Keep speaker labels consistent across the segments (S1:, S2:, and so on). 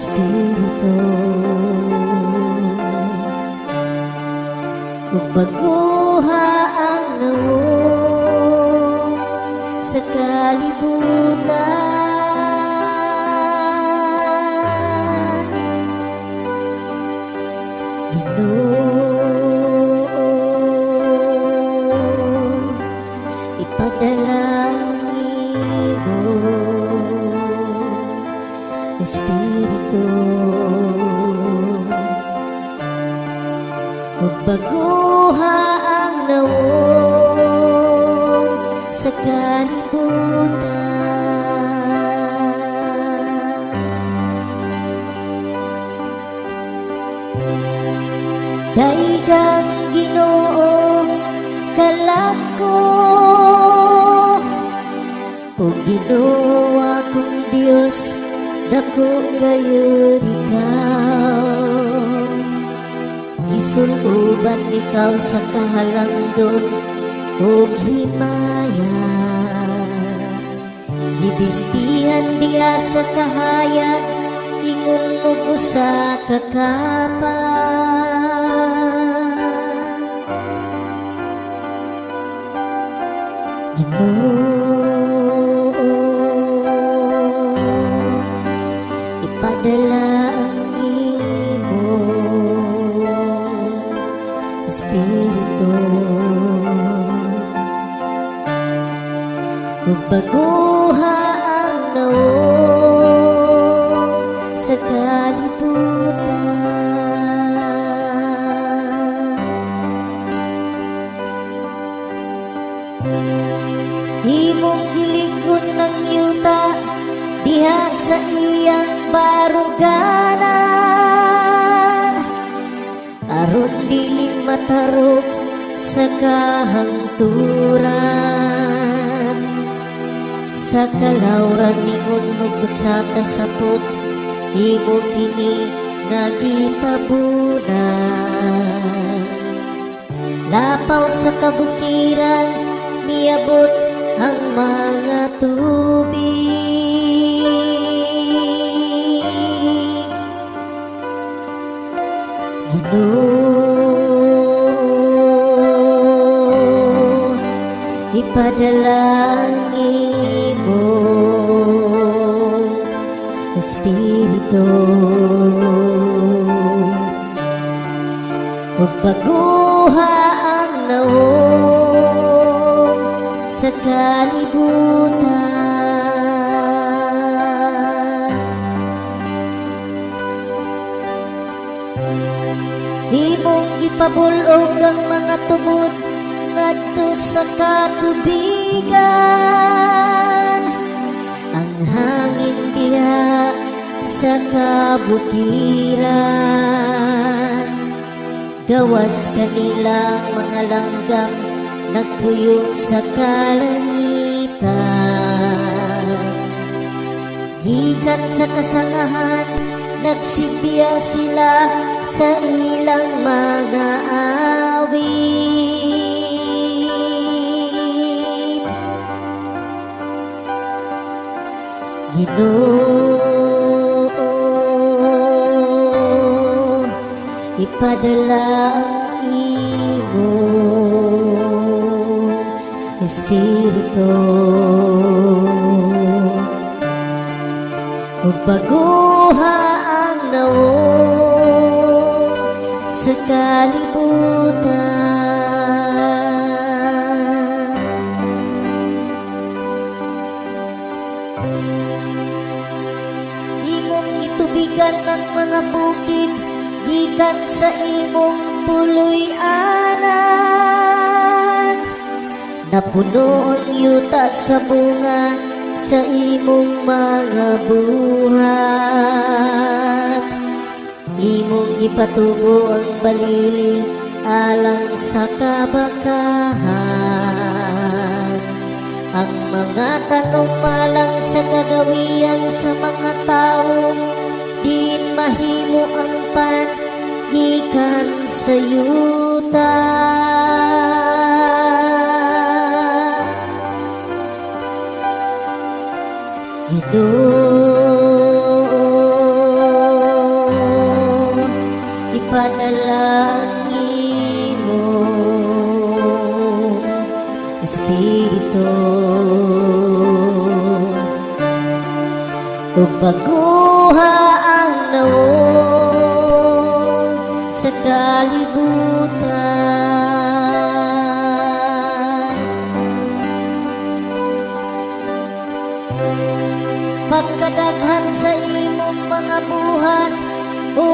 S1: Espiritu magbaguha ang nawo sa kalibutan. Ginoo, ipadalangin mo, Espiritu magbaguha ang nawo sa kalibutan. Daigang Ginoo kalako, o Ginoo akong Dios, dako gayud ikaw. Isuluban ikaw sa kahalangdon o himaya, gibistihan diya sa kahayag, ingon mo sa kakapa. Ginoo, ipadalangin mo, Espiritu magbaguha ang nawo sa kalibutan. Imong gilingon ng yuta diha sa iyang baruganan, aron diling matarok sa kahangturan. Sa kalawran ningon mo sa tasapot, imo kini nagitabunan. Lapaw sa kabukiran, miabot ang mga tubig. Ginoo, ipadalangin mo, Espiritu magbaguha ang nawo sa kalibutan. Imong gipabulog ang mga tubod ngadto sa katubigan, ang hangin diha sa kabukiran. Gawas kanilang mga langgam nagpuyong sa kalangitan. Gikan sa kasangahan, nagsibiya sila sa ilang mga awit. Ginoo, ipadalangin mo, Espiritu magbaguha ang nawo sa kalibutan. Imong itubigan ng mga bukid, gikan sa imong puloy-anan. Napuno ang yuta sa bunga sa imong mga buhat. Imong ipatubo ang balili alang sa kabakahan. Ang mga tanong malang sa kagawian sa mga tao, din mahimo ang gikan sa yuta. Ginoo, ipadala ang imong Espiritu ug baguha ang nawong sa kalibutan. Pagkadaghan sa imong mga buhat, O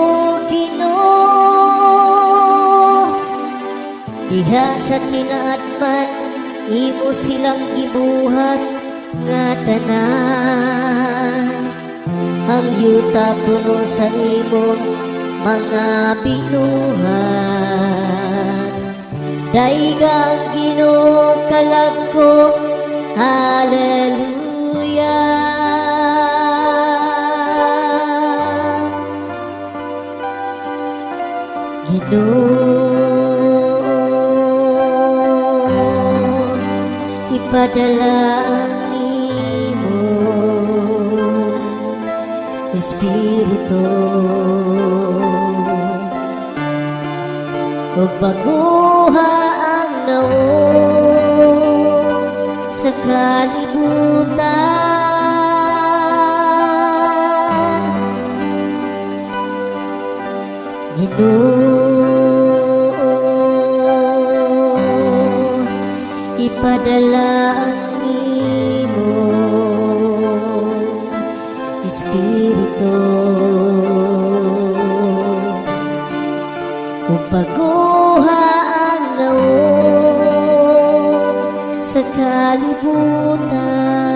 S1: Ginoo, diha sa tinaadman imo silang gibuhat nga tanan. Ang yuta puno sa imong mga binuhat, daigang Ginoo kalag ko, hallelujah. Ginoo, ipadala ang imong Espiritu ug baguha ang nawong sa kalibutan. Ginoo, ipadala ang imong Espiritu ug baguha ang nawong sa kalibutan.